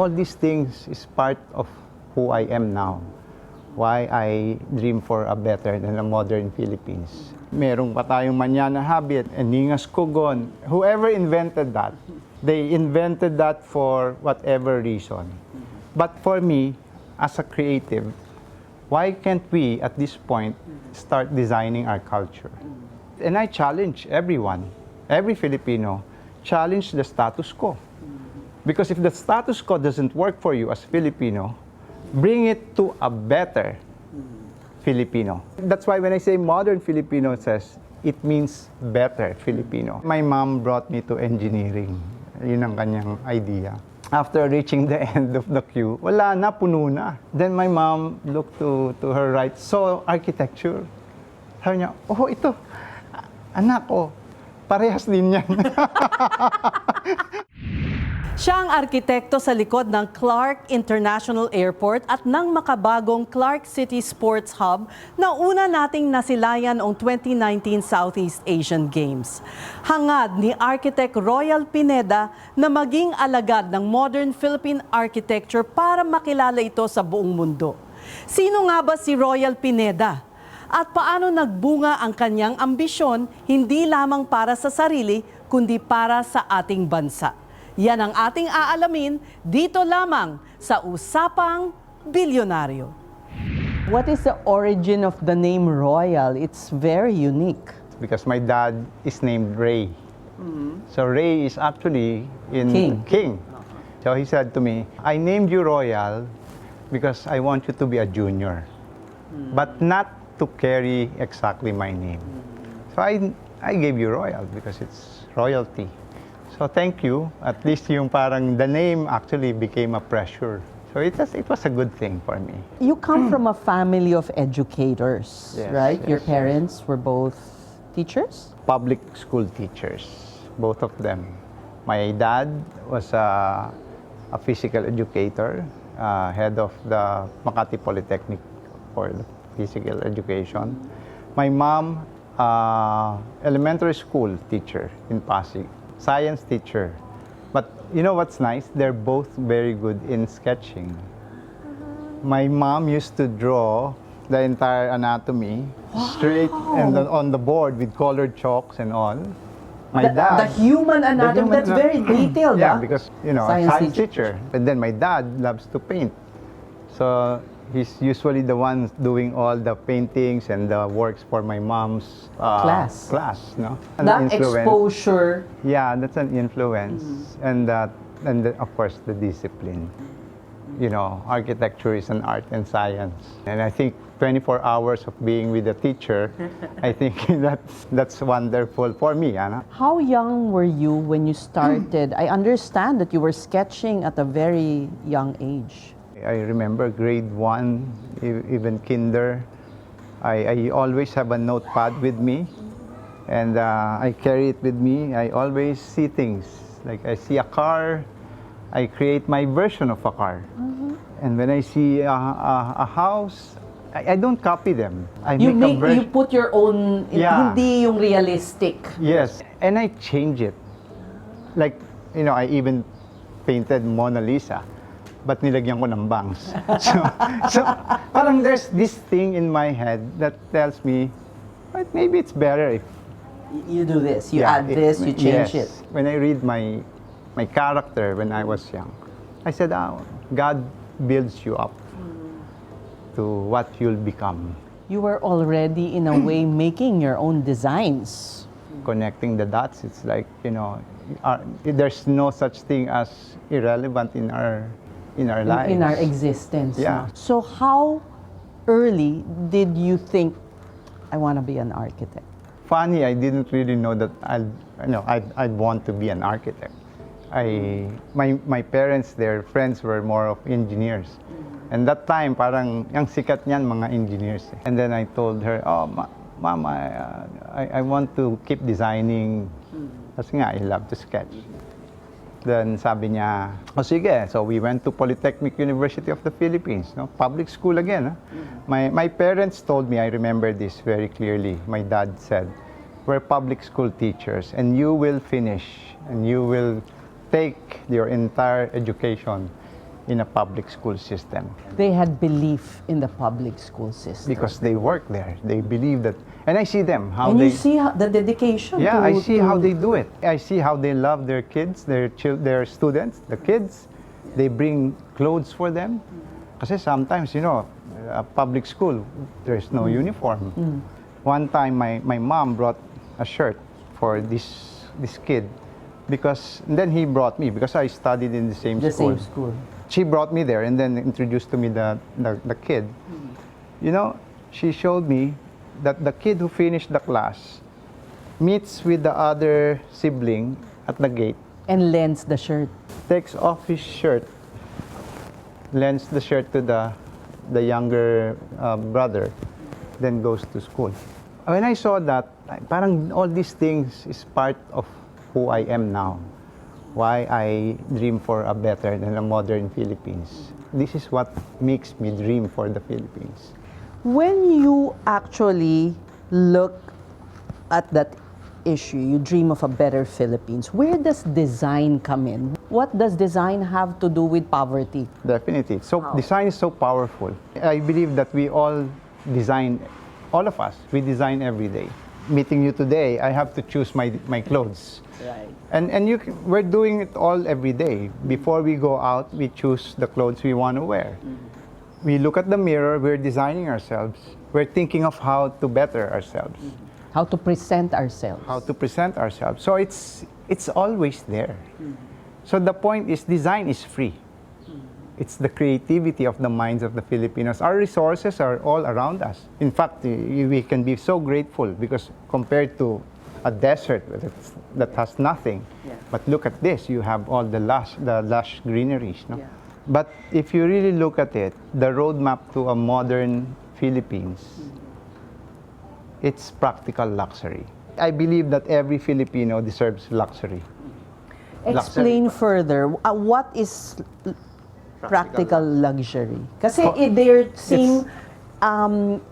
all these things is part of who I am now. Why I dream for a better and a modern Philippines. Merong pa tayong manyana habit, eningas kugon. Whoever invented that, they invented that for whatever reason. But for me, as a creative, why can't we, at this point, start designing our culture? And I challenge everyone, every Filipino, challenge the status quo. Because if the status quo doesn't work for you as Filipino, bring it to a better Filipino. That's why when I say modern Filipino, it means better Filipino. My mom brought me to engineering. Yun ang kanyang idea. After reaching the end of the queue, wala na, puno na. Then my mom looked to her right, saw architecture. Sabi niya, oh, ito, anak ko, parehas din yan. Siya ang arkitekto sa likod ng Clark International Airport at ng makabagong Clark City Sports Hub na una nating nasilayan noong 2019 Southeast Asian Games. Hangad ni Architect Royal Pineda na maging alagad ng modern Philippine architecture para makilala ito sa buong mundo. Sino nga ba si Royal Pineda? At paano nagbunga ang kanyang ambisyon hindi lamang para sa sarili kundi para sa ating bansa? Yan ang ating aalamin dito lamang sa Usapang Bilyonaryo. What is the origin of the name Royal? It's very unique. Because my dad is named Ray. So Ray is actually in King. So he said to me, I named you Royal because I want you to be a junior, but not to carry exactly my name. So I gave you Royal because it's royalty. So thank you. At least yung parang the name actually became a pressure. So it was a good thing for me. You come from a family of educators, Yes, right? yes, Your parents were both teachers? Public school teachers, both of them. My dad was a physical educator, head of the Makati Polytechnic for the physical education. My mom, elementary school teacher in Pasig. Science teacher. But you know what's nice? They're both very good in sketching. My mom used to draw the entire anatomy straight and on the board with colored chalks and all. My dad, The human anatomy, that's very detailed. yeah, because you know, Science science teacher. And then my dad loves to paint. So he's usually the one doing all the paintings and the works for my mom's class, no? That exposure. Yeah, that's an influence. And of course, the discipline. You know, architecture is an art and science. And I think 24 hours of being with a teacher, I think that's wonderful for me, Anna. How young were you when you started? I understand that you were sketching at a very young age. I remember grade 1, even kinder. I always have a notepad with me, and I carry it with me. I always see things. Like I see a car, I create my version of a car. And when I see a house, I don't copy them. You put your own, hindi yung realistic. Yes, and I change it. Like, you know, I even painted Mona Lisa. But nilagyan ko ng bangs. So parang there's this thing in my head that tells me, well, maybe it's better if you do this, you add this, you change it. When I read my character when I was young, I said, God builds you up to what you'll become. You were already, in a way, making your own designs. Connecting the dots, it's like, you know, there's no such thing as irrelevant in our lives. In our existence. Yeah. No? So how early did you think, I want to be an architect? Funny, I didn't really know that I'd want to be an architect. My parents, their friends were more of engineers. And that time, parang yung sikat niyan, mga engineers. And then I told her, Mom, I want to keep designing. Kasi nga, I love to sketch. Then sabi niya, sige. So we went to Polytechnic University of the Philippines, no? Public school again. My parents told me, I remember this very clearly. My dad said, we're public school teachers and you will finish and you will take your entire education in a public school system They had belief in the public school system. because they work there. They believe that, and I see them how and they. you see the dedication. Yeah, to, I see to- how they do it. I see how they love their kids, their students, the kids. They bring clothes for them. Kasi sometimes, a public school, there's no uniform. One time, my mom brought a shirt for this kid because and then he brought me because I studied in the same the school. same school. She brought me there and then introduced to me the kid. She showed me that the kid who finished the class meets with the other sibling at the gate, And lends the shirt. takes off his shirt, lends the shirt to the younger brother, then goes to school. When I saw that, parang all these things is part of who I am now. Why I dream for a better and a modern Philippines. This is what makes me dream for the Philippines. When you actually look at that issue, you dream of a better Philippines, where does design come in? What does design have to do with poverty? Definitely. So design is so powerful. I believe that we all design, all of us, we design every day. Meeting you today, I have to choose my clothes. Right. And we're doing it all every day. Before we go out, we choose the clothes we want to wear. We look at the mirror, we're designing ourselves. We're thinking of how to better ourselves, How to present ourselves. how to present ourselves. So it's always there. So the point is, design is free. It's the creativity of the minds of the Filipinos. Our resources are all around us. In fact, we can be so grateful because compared to a desert that has nothing, but look at this, you have all the lush greeneries. No? Yeah. But if you really look at it, the roadmap to a modern Philippines, it's practical luxury. I believe that every Filipino deserves luxury. Explain further, what is practical luxury? Kasi they seem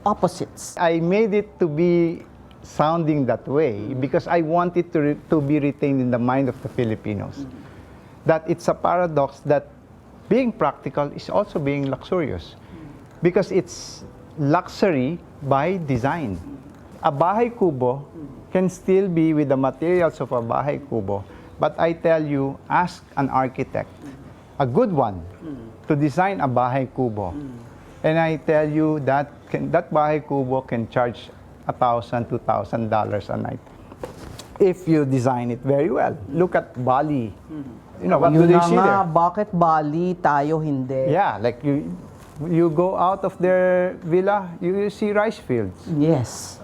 opposites. I made it to be sounding that way because I want it to be retained in the mind of the Filipinos. That it's a paradox that being practical is also being luxurious because it's luxury by design. A bahay kubo can still be with the materials of a bahay kubo, but I tell you, ask an architect, a good one, to design a bahay kubo. And I tell you that bahay kubo can charge $1,000, $2,000 a night if you design it very well. Look at Bali. What do Yun they na see nga, there? bakit Bali, tayo hindi? Yeah, like you go out of their villa, you see rice fields. Yes.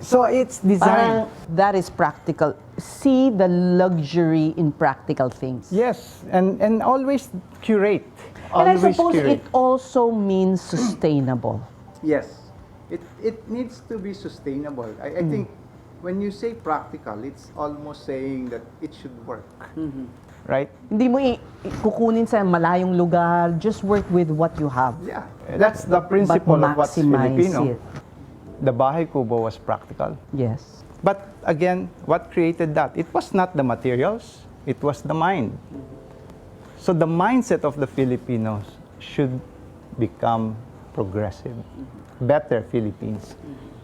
So it's design. Parang that is practical. See the luxury in practical things. Yes, and always curate. And I Always suppose curate. it also means sustainable. Yes, it needs to be sustainable. I think when you say practical, it's almost saying that it should work. Right? Hindi mo kukunin sa malayong lugar, just work with what you have. Yeah, that's the principle of what's maximize Filipino. it. The bahay kubo was practical. Yes. But again, what created that? It was not the materials, it was the mind. So the mindset of the Filipinos should become progressive, better Philippines,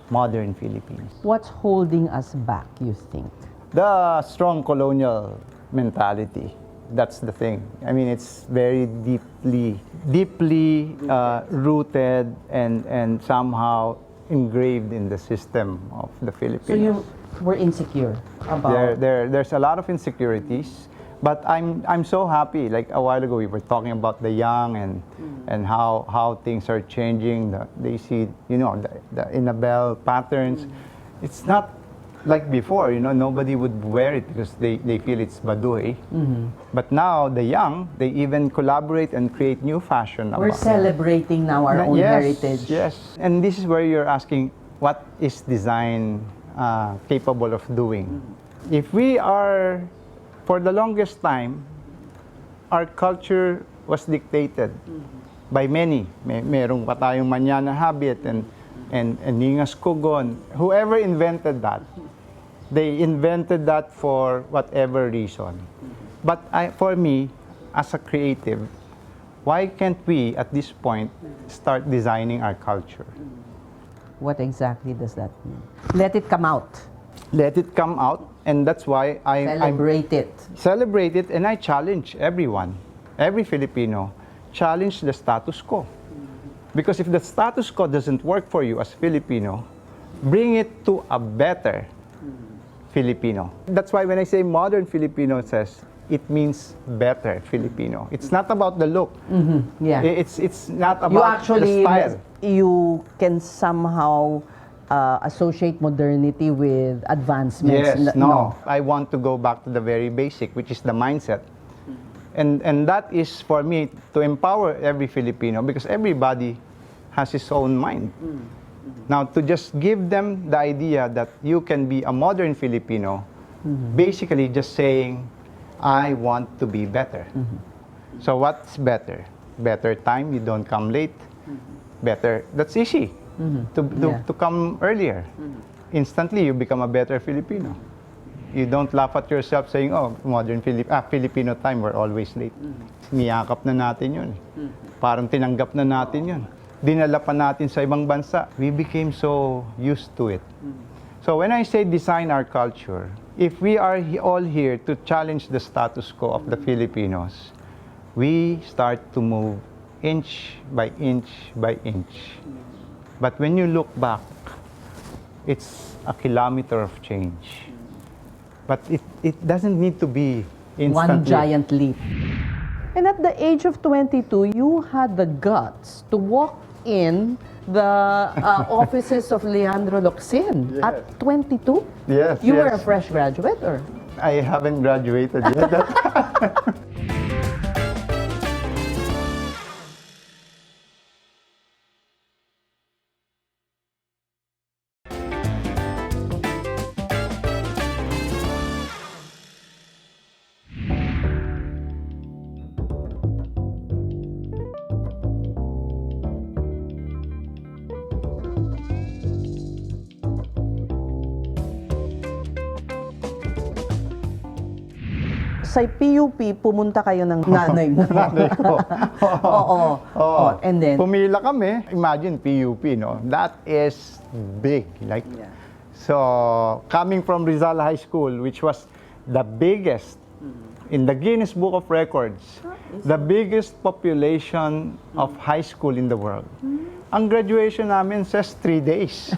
modern Philippines. What's holding us back, you think? The strong colonial mentality. That's the thing. I mean, it's very deeply rooted and somehow engraved in the system of the Filipinos. So you were insecure about... There's a lot of insecurities, but I'm so happy. Like a while ago, we were talking about the young and how things are changing. They see, the Inabel patterns. It's not like before, nobody would wear it because they feel it's baduy. But now, the young, they even collaborate and create new fashion. We're celebrating now our own heritage. Yes, and this is where you're asking, what is design capable of doing? If we are, for the longest time, our culture was dictated by many. Merong pa tayong manyana habit and ningas kugon. Whoever invented that, they invented that for whatever reason. But for me, as a creative, why can't we, at this point, start designing our culture? What exactly does that mean? Let it come out. Let it come out, and that's why Celebrate it. celebrate it, and I challenge everyone, every Filipino, challenge the status quo. Because if the status quo doesn't work for you as Filipino, bring it to a better Filipino. That's why when I say modern Filipino, it means better Filipino. It's not about the look. Yeah. It's not about You actually, the style. you can somehow associate modernity with advancements. Yes, no. I want to go back to the very basic, which is the mindset. And that is for me to empower every Filipino, because everybody has his own mind. Now, to just give them the idea that you can be a modern Filipino, basically just saying, I want to be better. So what's better? Better time, you don't come late. Better, that's easy. To come earlier. Instantly, you become a better Filipino. You don't laugh at yourself saying, oh, modern Filipino time, we're always late. Niyakap na natin yun. Parang tinanggap na natin yun. Dinala pa natin sa ibang bansa. We became so used to it. So when I say design our culture, if we are all here to challenge the status quo of the Filipinos, we start to move inch by inch by inch. But when you look back, it's a kilometer of change. But it doesn't need to be instantly. One giant leap. And at the age of 22, you had the guts to walk in the offices of Leandro Locsin. Yes. At 22? Yes, You were yes. a fresh graduate, or? I haven't graduated yet. Sa PUP, pumunta kayo ng nanay mo. Nanay ko. Oo. Oh, and then? Pumila kami. Imagine PUP, no? That is big. Like, so, coming from Rizal High School, which was the biggest in the Guinness Book of Records, the biggest population of high school in the world. Ang graduation namin says 3 days.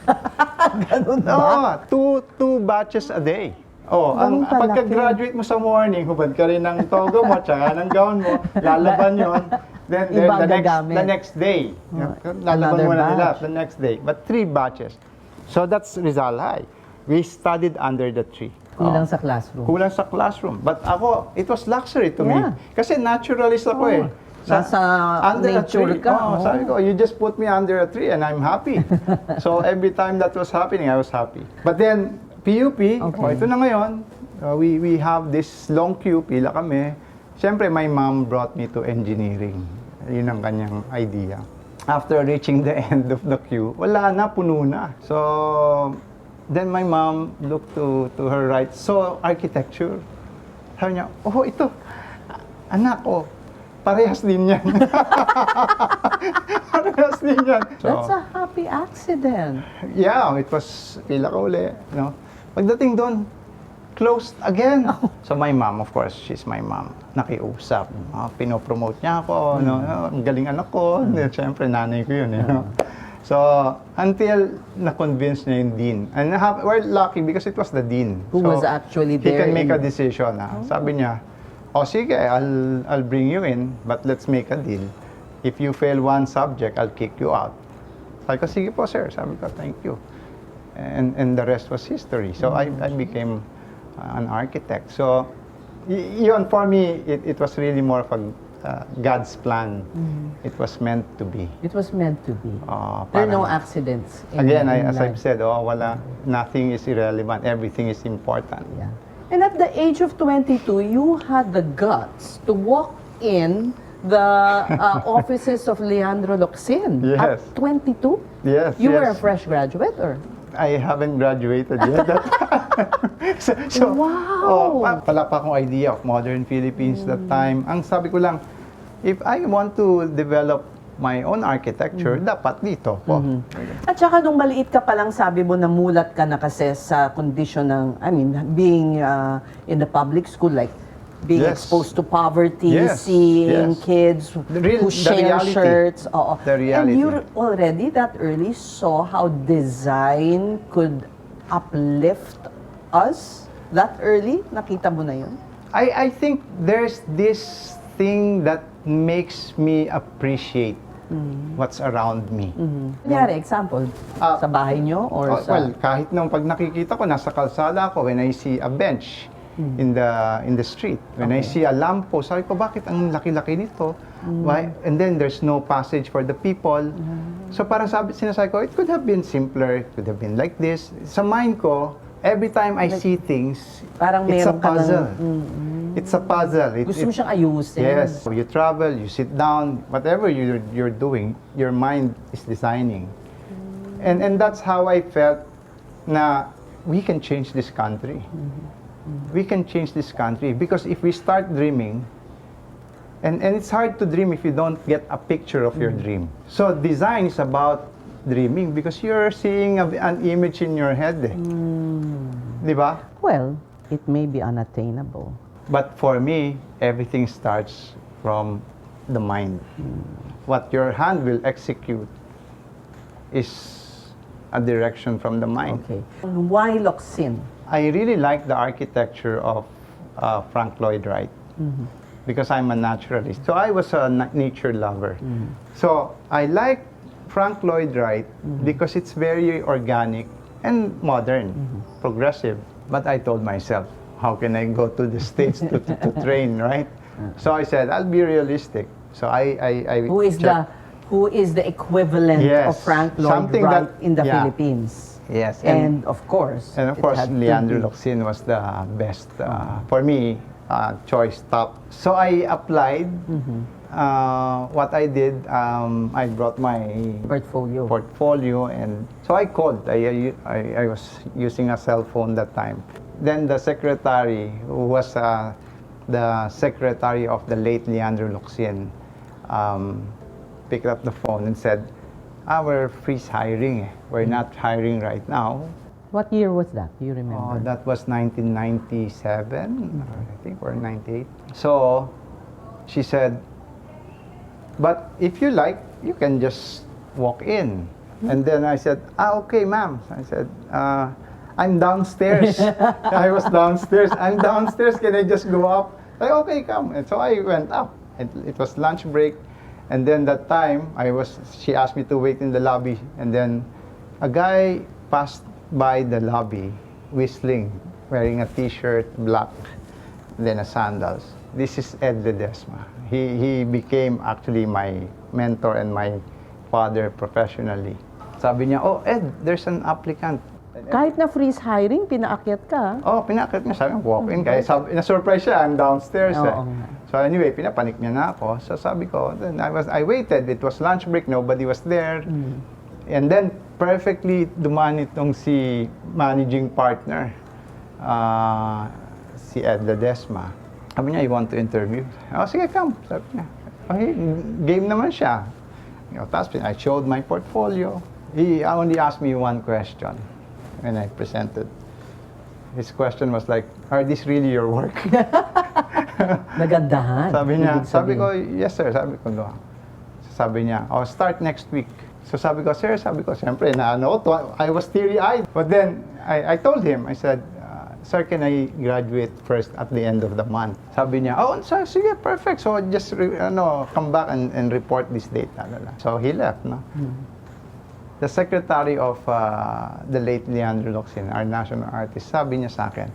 Ganun ba? Two batches a day. Oh, Ganun kalaki. pagka-graduate mo sa morning, hubad ka rin ng toga mo, tsaka ng gown mo, lalaban yon. Then Ibang the gagamit. next day, lalaban Another mo na nila batch. the next day. But 3 batches. So that's Rizal High. We studied under the tree. Kulang sa classroom. Kulang sa classroom. But ako, it was luxury to me. Yeah. Kasi naturalist ako eh. Nasa under a nature tree. ka. Oh, sabi ko, you just put me under a tree and I'm happy. So every time that was happening, I was happy. But then, PUP, ito na ngayon, we have this long queue, pila kami. Siyempre, my mom brought me to engineering. Yun ang kanyang idea. After reaching the end of the queue, wala na, puno na. So, then my mom looked to her right, saw architecture. Sabi niya, oh, ito, anak, oh, parehas din yan. Parehas din yan. That's a happy accident. Yeah, it was pila ka uli. No? Pagdating doon, closed again. So my mom, of course, she's my mom. Nakiusap. Pinopromote niya ako. No? Ang galing anak ko. Siyempre, nanay ko yun. No? So, until na-convince niya yung dean. And we're lucky because it was the dean. Who So, was actually he there can make a in- decision. Sabi niya, sige, I'll bring you in, but let's make a deal. If you fail one subject, I'll kick you out. Sabi ko, sige po, sir. Sabi ko, thank you. And the rest was history. So I became an architect. So yun, for me, it was really more of a God's plan. It was meant to be. It was meant to be. There are Parang- no accidents. Again, in as life. I've said, nothing is irrelevant. Everything is important. Yeah. And at the age of 22, you had the guts to walk in the offices of Leandro Locsin. Yes. At 22? Yes, You were a yes. fresh graduate, or? I haven't graduated yet. Wow! Wala pa akong idea of modern Philippines that time. Ang sabi ko lang, if I want to develop my own architecture, dapat dito po. At saka nung maliit ka pa lang, sabi mo namulat ka na kasi sa condition ng, I mean, being in the public school, like being Yes. exposed to poverty, Yes, seeing yes. kids who share reality. shirts. Oo. The reality. And you already that early saw how design could uplift us that early? Nakita mo na yun? I think there's this thing that makes me appreciate what's around me. Kunyari, example, sa bahay nyo or sa... Well, kahit nung pag nakikita ko, nasa kalsada ako, when I see a bench in the street, when I see a lamppost, sabi ko, bakit ang laki-laki nito? Why? And then there's no passage for the people. So parang sinasabi ko, it could have been simpler, it could have been like this. Sa mind ko, every time I see things, Parang it's a meron ka ng- puzzle. It's a puzzle. Gusto mo siyang ayusin. Yes. You travel, you sit down, whatever you're doing, your mind is designing. And that's how I felt na we can change this country. We can change this country because if we start dreaming, and it's hard to dream if you don't get a picture of your dream. So design is about dreaming because you're seeing an image in your head. Di ba? Well, it may be unattainable. But for me, everything starts from the mind. What your hand will execute is a direction from the mind. Okay. Why Locsin? I really like the architecture of Frank Lloyd Wright because I'm a naturalist. So I was a nature lover. So I like Frank Lloyd Wright because it's very organic and modern, progressive. But I told myself, how can I go to the States to train, right? So I said, I'll be realistic. So I Who is the equivalent of Yes. Frank Lloyd Something Wright that- in the yeah. Philippines? Yes. And of course, And of it course, had to Leandro be- Locsin was the best, for me, choice top. So I applied. What I did, I brought my portfolio, and so I called. I was using a cell phone that time. Then the secretary, who was the secretary of the late Leandro Locsin, picked up the phone and said, we're freeze hiring. We're not hiring right now. What year was that? Do you remember? That was 1997, I think, or 98. So she said, but if you like, you can just walk in. And then I said, okay, ma'am. I said, I'm downstairs. I was downstairs. I'm downstairs. Can I just go up? Like, okay, come. And so I went up. It was lunch break. And then that time, she asked me to wait in the lobby. And then a guy passed by the lobby, whistling, wearing a t-shirt, black, then a sandals. This is Ed Ledesma. He became actually my mentor and my father professionally. Sabi niya, oh, Ed, there's an applicant. Kahit na freeze hiring, pinaakyat ka. Oh, pinakit niya. Sabi niya, walk in. Kaya na-surprise siya, I'm downstairs. Oo. So anyway, pinapanik niya na ako. So sabi ko, then I waited. It was lunch break, nobody was there. And then, perfectly dumaan itong si managing partner, si Ed Ledesma. Sabi niya, you want to interview? Oh, sige, come. Sabi niya. Okay, game naman siya. Tapos I showed my portfolio. He only asked me one question when I presented. His question was like, are these really your work? Nagandahan. Sabi niya, ibig sabi ko, sabihin. yes sir, sabi ko, no. Sabi niya, oh, start next week. So sabi ko, sir, siyempre, I was teary-eyed. But then, I told him, I said, sir, can I graduate first at the end of the month? Sabi niya, oh, sir, sige, perfect. So just, come back and report this date. So he left, no? The secretary of the late Leandro Locsin, our national artist, sabi niya sa akin,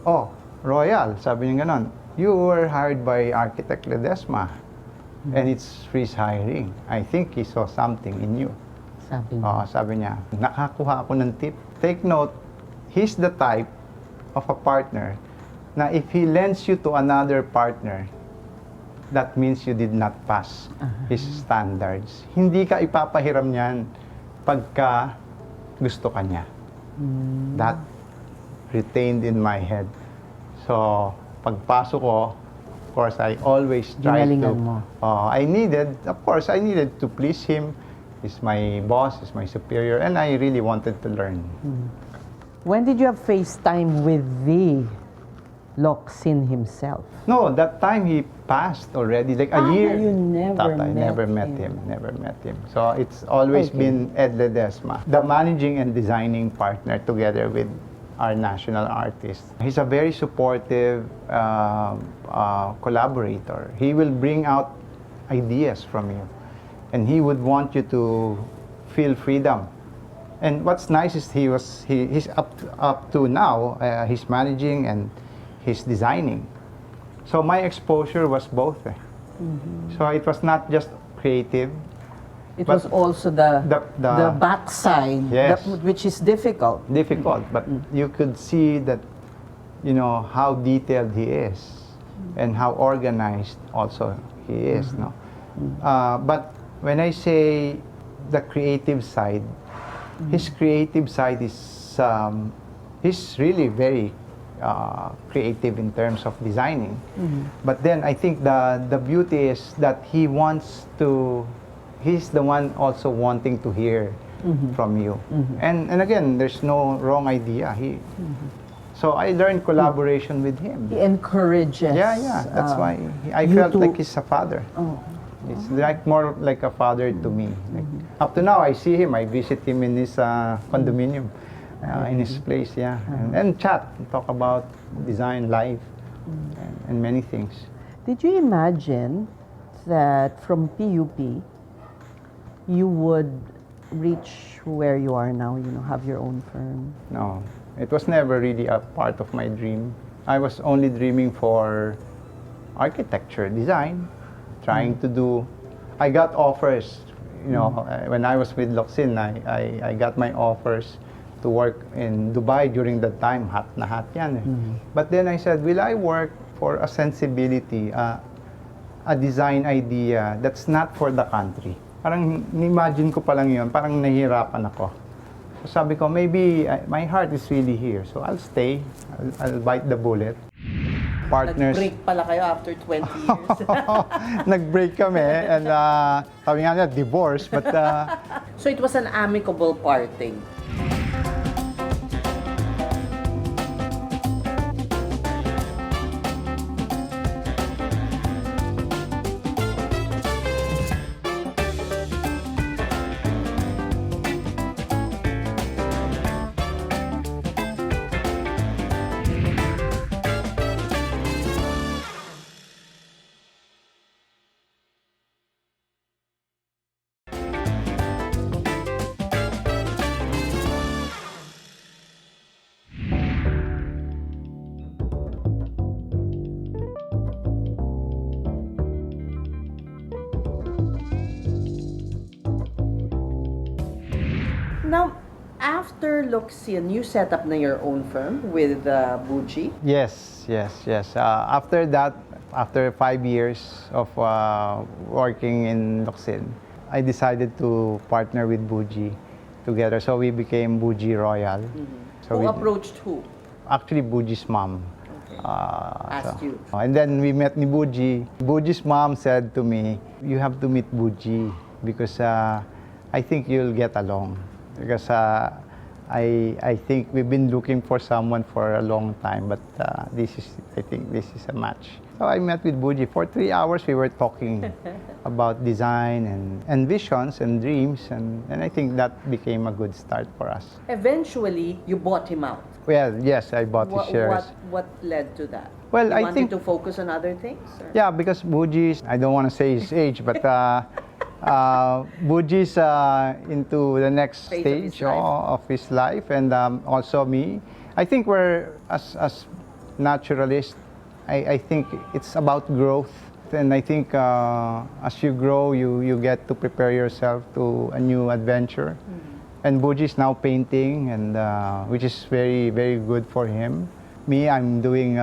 oh, Royal, sabi niya ganon, you were hired by Architect Ledesma and it's freeze hiring. I think he saw something in you. Sabi niya. Sabi niya, nakakuha ako ng tip. Take note, he's the type of a partner na if he lends you to another partner, that means you did not pass his standards. Hindi ka ipapahiram niyan pagka gusto ka niya. That retained in my head. So, pagpasok ko, course, I always try to. Ginalingan mo. Of course, I needed to please him. He's my boss, he's my superior, and I really wanted to learn. When did you have FaceTime with the Locsin himself? No, that time he passed already, like a year. You never I met never met him. him. Never met him. So it's always Okay. been Ed Ledesma, the managing and designing partner together with our national artist. He's a very supportive collaborator. He will bring out ideas from you, and he would want you to feel freedom. And what's nice is he's up to now. He's managing and he's designing. So my exposure was both. So it was not just creative. It But was also the the backside, Yes. which is difficult. difficult, but you could see that, how detailed he is and how organized also he is. No, but when I say the creative side, his creative side is he's really very creative in terms of designing. But then I think the beauty is that he's the one also wanting to hear from you. And again, there's no wrong idea. So I learned collaboration with him. He encourages. Yeah, that's why I you felt to- like he's a father. Oh. It's like more like a father to me. Like, up to now, I see him. I visit him in his condominium, in his place, and chat, and talk about design, life, and many things. Did you imagine that from PUP you would reach where you are now? Have your own firm. No, it was never really a part of my dream. I was only dreaming for architecture, design, trying to do. I got offers, when I was with Locsin, I got my offers to work in Dubai during that time. Hot na hot yan eh. But then I said, will I work for a sensibility, a design idea that's not for the country? Parang imagine ko pa lang yun, parang nahihirapan ako. So sabi ko, maybe my heart is really here. So I'll stay, I'll bite the bullet. Partners. Nag-break pala kayo after 20 years. Nag-break kami and sabi nga nila, divorce, but So it was an amicable parting. Now, after Locsin, you set up na your own firm with Buji. yes. After that, after 5 years of working in Locsin, I decided to partner with Buji together. So we became bji+royal. So Who we- approached who? Actually, Buji's mom. Asked you. And then we met ni Buji. Buji's mom said to me, you have to meet Buji because I think you'll get along. Because I think we've been looking for someone for a long time, but I think this is a match. So I met with Buji. For 3 hours, we were talking about design and visions and dreams, and I think that became a good start for us. Eventually, you bought him out. Well, yes, I bought his shares. What led to that? Well, you I wanted think- to focus on other things? Or? Yeah, because Buji's, I don't want to say his age, but Buji's into the next Phase of his stage life. of his life, and also me. I think we're, as naturalists, I think it's about growth. And I think as you grow, you get to prepare yourself to a new adventure. And Buji's now painting, and which is very, very good for him. Me, I'm doing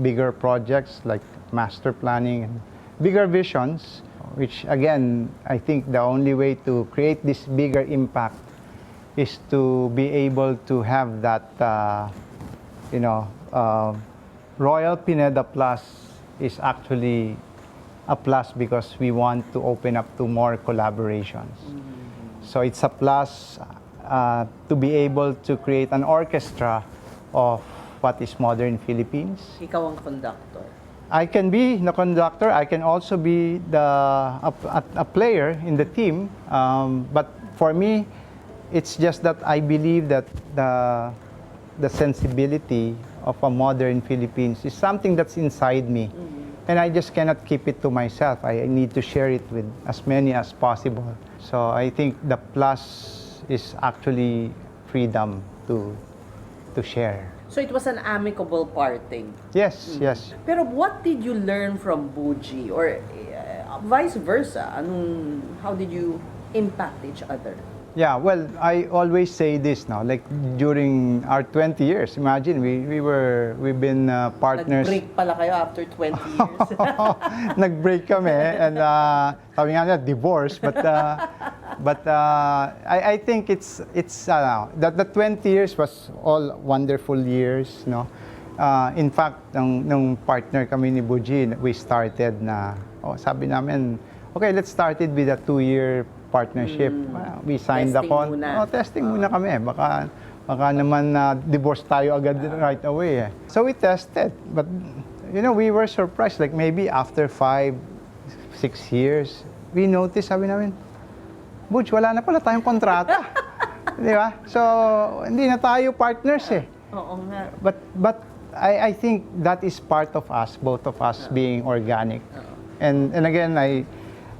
bigger projects like master planning and bigger visions, which again, I think the only way to create this bigger impact is to be able to have that, Royal Pineda Plus is actually a plus because we want to open up to more collaborations. So it's a plus to be able to create an orchestra of what is modern Philippines. Ikaw ang conductor. I can be the conductor. I can also be a player in the team. But for me, it's just that I believe that the sensibility of a modern Philippines is something that's inside me. And I just cannot keep it to myself. I need to share it with as many as possible. So I think the plus is actually freedom to share. So it was an amicable parting. Yes, yes. Pero what did you learn from Buji or vice versa? How did you impact each other? Yeah, well, I always say this now, like during our 20 years, imagine we've been partners. Nag-break pala kayo after 20 years. Nag-break kami and sabi nga nila, divorce, but I think it's that the 20 years was all wonderful years, no. In fact, nung partner kami ni Buji, we started na sabi namin, okay, let's start it with a 2-year partnership. We signed Testing upon. muna. Testing muna kami. Baka naman divorce tayo agad right away. So we tested. But, we were surprised. Like maybe after 5-6 years, we noticed, sabi namin, Butch, wala na pala tayong kontrata. Di ba? So, hindi na tayo partners eh. Oo nga. But I think that is part of us, both of us being organic. And again,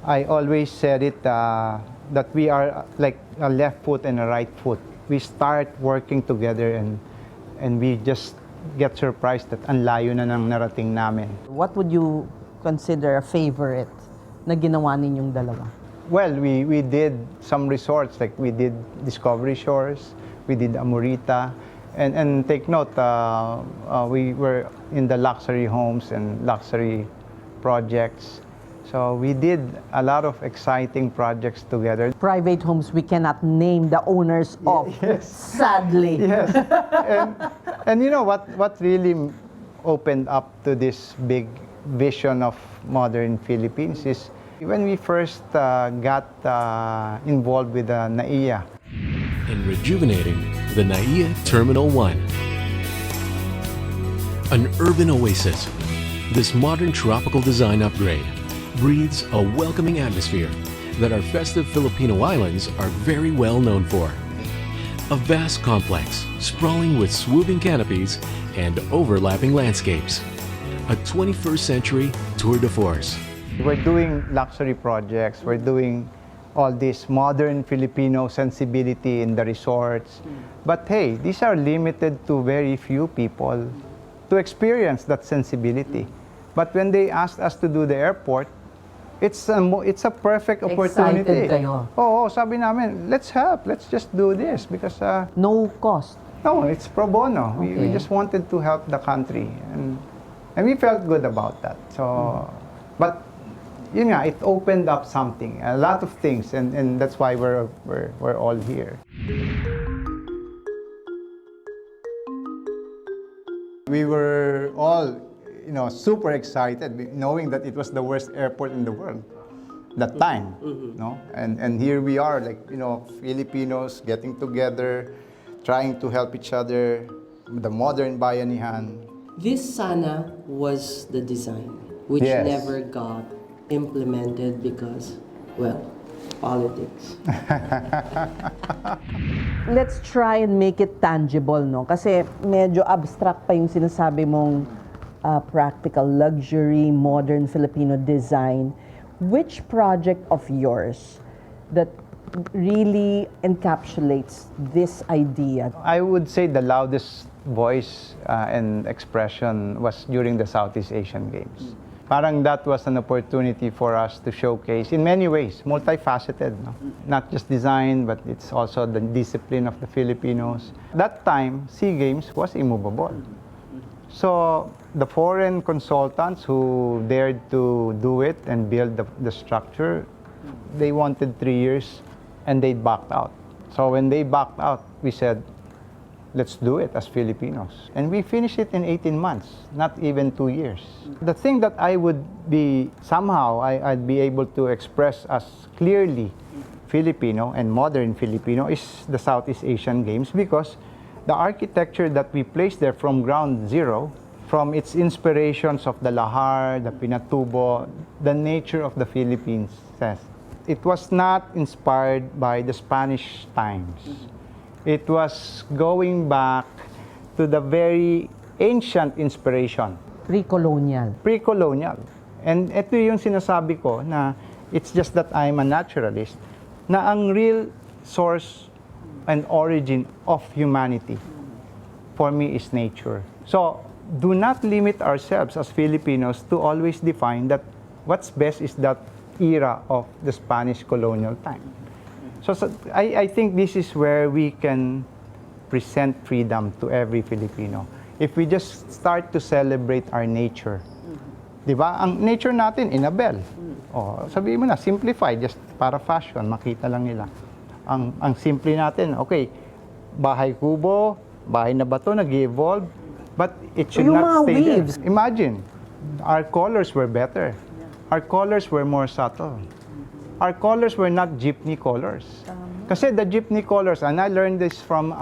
I always said it that we are like a left foot and a right foot. We start working together and we just get surprised that ang layo na ng narating namin. What would you consider a favorite na ginawa ninyong dalawa? Well, we did some resorts, like we did Discovery Shores, we did Amorita, and take note, we were in the luxury homes and luxury projects. So we did a lot of exciting projects together. Private homes we cannot name the owners of, Yes. sadly. Yes. And you know what really opened up to this big vision of modern Philippines is when we first got involved with the NAIA. And rejuvenating the NAIA Terminal 1. An urban oasis, this modern tropical design upgrade breathes a welcoming atmosphere that our festive Filipino islands are very well known for. A vast complex sprawling with swooping canopies and overlapping landscapes. A 21st century tour de force. We're doing luxury projects, we're doing all this modern Filipino sensibility in the resorts. But hey, these are limited to very few people to experience that sensibility. But when they asked us to do the airport, it's a perfect opportunity. Excited kayo. Oo, sabi namin, let's help, let's just do this because No cost. no, it's pro bono. We Okay. just wanted to help the country and we felt good about that. So, but yun nga, it opened up something, a lot of things, and that's why we're all here. We were all, super excited, knowing that it was the worst airport in the world that time, no? And here we are, like, Filipinos getting together, trying to help each other, the modern bayanihan. This sana was the design, which Yes. never got implemented because, well, politics. Let's try and make it tangible, no? Kasi medyo abstract pa yung sinasabi mong practical luxury, modern Filipino design. Which project of yours that really encapsulates this idea? I would say the loudest voice and expression was during the Southeast Asian Games. Parang that was an opportunity for us to showcase in many ways, multifaceted, no? Not just design, but it's also the discipline of the Filipinos. That time, SEA Games was immovable. So the foreign consultants who dared to do it and build the structure, they wanted 3 years and they backed out. So when they backed out, we said, let's do it as Filipinos. And we finished it in 18 months, not even 2 years. The thing that I would be, somehow, I'd be able to express as clearly Filipino and modern Filipino is the Southeast Asian Games, because the architecture that we placed there from ground zero, from its inspirations of the lahar, the pinatubo, the nature of the Philippines says, it was not inspired by the Spanish times. It was going back to the very ancient inspiration. Precolonial. Precolonial. And ito yung sinasabi ko na it's just that I'm a naturalist, na ang real source and origin of humanity for me is nature. So, do not limit ourselves as Filipinos to always define that what's best is that era of the Spanish colonial time. So I think this is where we can present freedom to every Filipino. If we just start to celebrate our nature. Di ba? Ang nature natin, inabel. O, sabihin mo na, simplify, just para fashion, makita lang nila. Ang simple natin, okay, bahay kubo, bahay na bato, nag-evolve, but it should Yung not mga stay weaves. there. Imagine, our colors were better. Our colors were more subtle. Our colors were not jeepney colors. Kasi the jeepney colors, and I learned this from...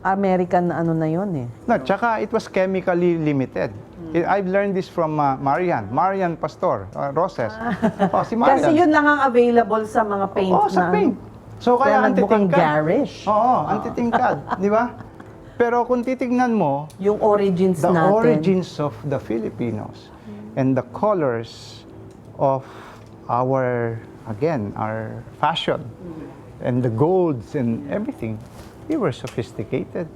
American ano na yun eh. No, tsaka it was chemically limited. I've learned this from Marian Pastor, Roses. Oh, si Marian. Kasi yun lang ang available sa mga paint Oo, sa paint. So kaya nagmukhang antitingkad. garish. Oo, antitingkad. Di ba? Pero kung titignan mo, Yung origins the natin. origins of the Filipinos and the colors of our fashion and the golds and everything, we were sophisticated.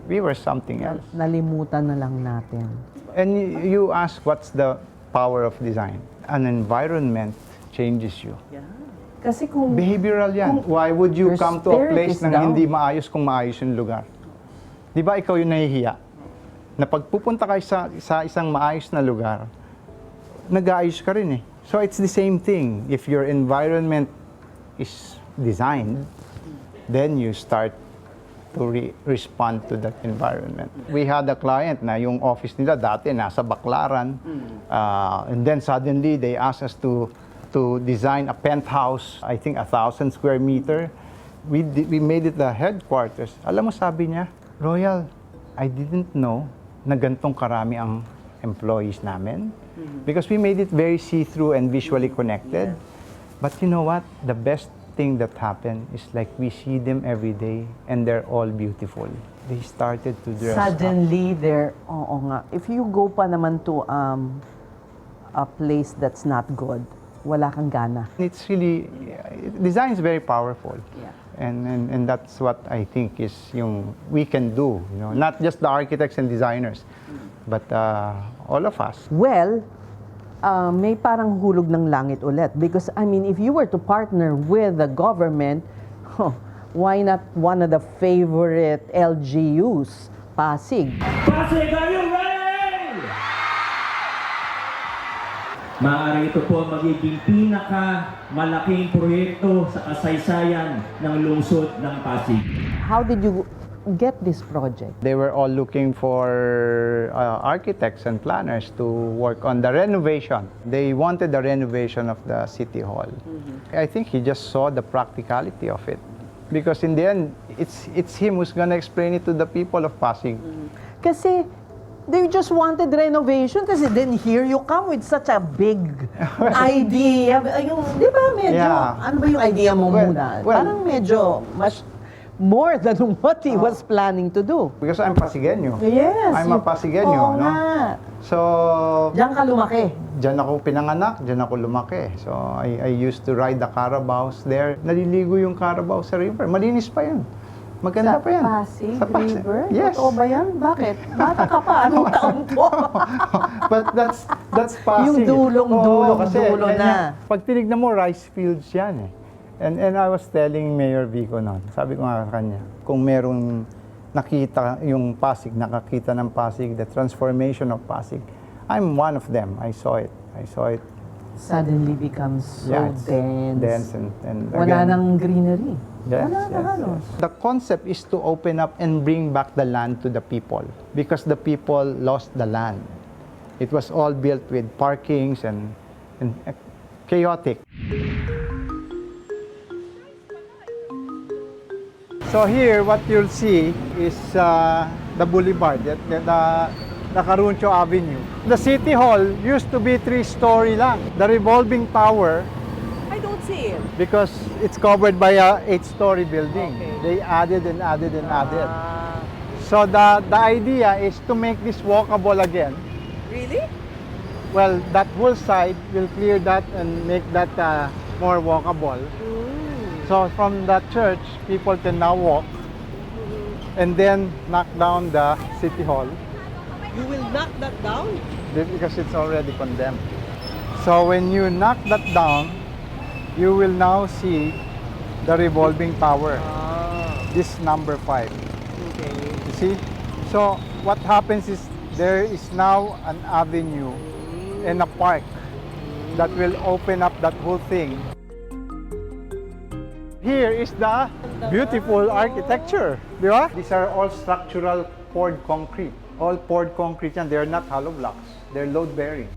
We were something else. Nalimutan na lang natin. And you ask, what's the power of design? An environment changes you. Kasi kung Behavioral yan. Why would you your come to a spirit place is na down. hindi maayos kung maayos yung lugar? Di ba ikaw yung nahihiya? Na pagpupunta ka sa isang maayos na lugar, nag-aayos ka rin eh. So it's the same thing. If your environment is designed, then you start to respond to that environment. We had a client na yung office nila dati nasa Baclaran, and then suddenly they asked us to design a penthouse, I think 1,000 square meter. We made it the headquarters. Alam mo, sabi niya, Royal, I didn't know na gantong karami ang employees namin, because we made it very see-through and visually connected. But you know what? The best thing that happened is like we see them every day and they're all beautiful. They started to dress up. suddenly they're, oo nga. If you go pa naman to a place that's not good, wala kang gana. It's really, design is very powerful. Yeah. And that's what I think is yung we can do, you know, not just the architects and designers, but all of us. Well, may parang hulog ng langit ulit. Because, I mean, if you were to partner with the government, why not one of the favorite LGUs, Pasig? Pasig, are you ready? Maaaring ito po magiging pinakamalaking proyekto sa kasaysayan ng lungsod ng Pasig. How did you get this project? They were all looking for architects and planners to work on the renovation. They wanted the renovation of the city hall. I think he just saw the practicality of it. Because in the end, it's him who's gonna explain it to the people of Pasig. Kasi they just wanted renovation. Kasi then here you come with such a big idea. Yung, di ba medyo, Yeah. ano ba yung idea mo muna? well, Parang medyo much more than what he was planning to do. Because I'm Pasigueño. Yes. I'm a Pasigueño, Oo no? nga. So, Diyan ka lumaki. Diyan ako pinanganak, diyan ako lumaki. So, I used to ride the carabaos there. Naliligo yung carabao sa river. Malinis pa yan. Maganda pa yan. Pasig Sa Pasig. River? Yes. Totoo ba yan? Bakit? Bata ka pa. Anong taon po? But that's Pasig. Yung dulong-dulong, Oo, kasi dulo na. Pag tinignan mo, rice fields yan eh. And I was telling Mayor Vico noon, sabi ko nga sa kanya, kung merong nakita yung Pasig, nakakita ng Pasig, the transformation of Pasig, I'm one of them. I saw it. suddenly becomes so it's dense. dense and Wala again, nang greenery. Yes, Wala na yes, halos. yes. The concept is to open up and bring back the land to the people because the people lost the land. It was all built with parkings and chaotic. So here, what you'll see is the boulevard, the Caruncho Avenue. The City Hall used to be 3-story lang. The revolving tower, I don't see it. because it's covered by a 8-story building. Okay. They added and added and added. So the idea is to make this walkable again. Really? Well, that whole side will clear that and make that more walkable. So from that church, people can now walk and then knock down the City Hall You will knock that down? because it's already condemned. So when you knock that down, you will now see the revolving tower. This number 5. Okay. You see? So what happens is there is now an avenue and a park that will open up that whole thing. Here is the beautiful architecture. Di ba? These are all structural poured concrete. All poured concrete and they're not hollow blocks. They're load bearing.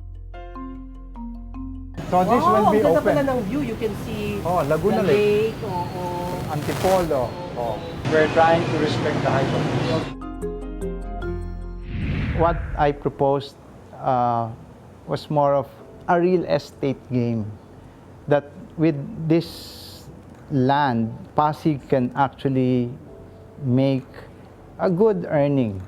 So this will be ang ganda open. pala ng view. You can see Oh, Laguna the Lake. lake. Oo. Antipolo. Oh. We're trying to respect the height of this. What I proposed was more of a real estate game. That with this land, Pasig can actually make a good earning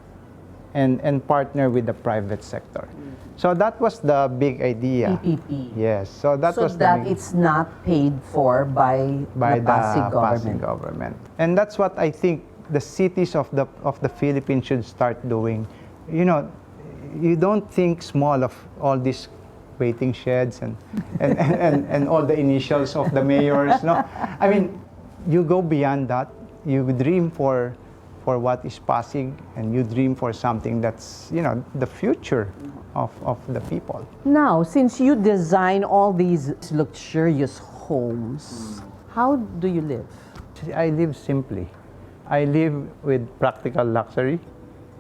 and partner with the private sector. So that was the big idea. PPP. Yes. So that So was the that big, it's not paid for by by the Pasig the government. Pasig government. And that's what I think the cities of the Philippines should start doing. You know, you don't think small of all these waiting sheds and all the initials of the mayors. No, I mean, you go beyond that. You dream for what is Pasig, and you dream for something that's, you know, the future of the people. Now, since you design all these luxurious homes, how do you live? I live simply. I live with practical luxury,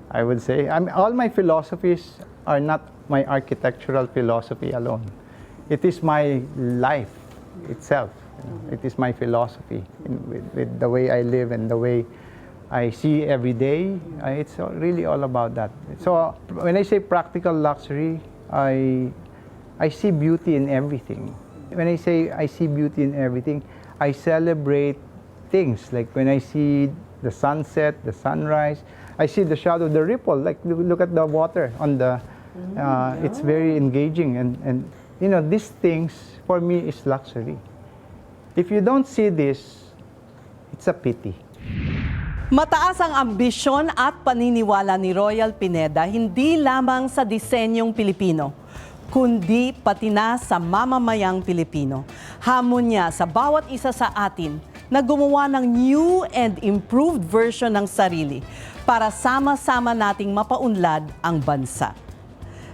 I would say. All my philosophies are not my architectural philosophy alone. It is my life itself. You know. It is my philosophy with the way I live and the way I see every day. It's really all about that. So when I say practical luxury, I see beauty in everything. When I say I see beauty in everything, I celebrate things. Like when I see the sunset, the sunrise, I see the shadow, the ripple. Like look at the water on the. It's very engaging, and you know, these things for me is luxury. If you don't see this, it's a pity. Mataas ang ambisyon at paniniwala ni Royal Pineda hindi lamang sa disenyong Pilipino, kundi pati na sa mamamayang Pilipino. Hamon niya sa bawat isa sa atin na gumawa ng new and improved version ng sarili para sama-sama nating mapaunlad ang bansa.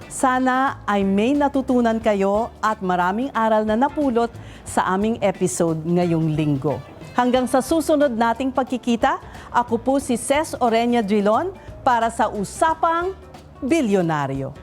Sana ay may natutunan kayo at maraming aral na napulot sa aming episode ngayong linggo. Hanggang sa susunod nating pagkikita, ako po si Ces Orenia Drilon para sa Usapang Bilyonaryo.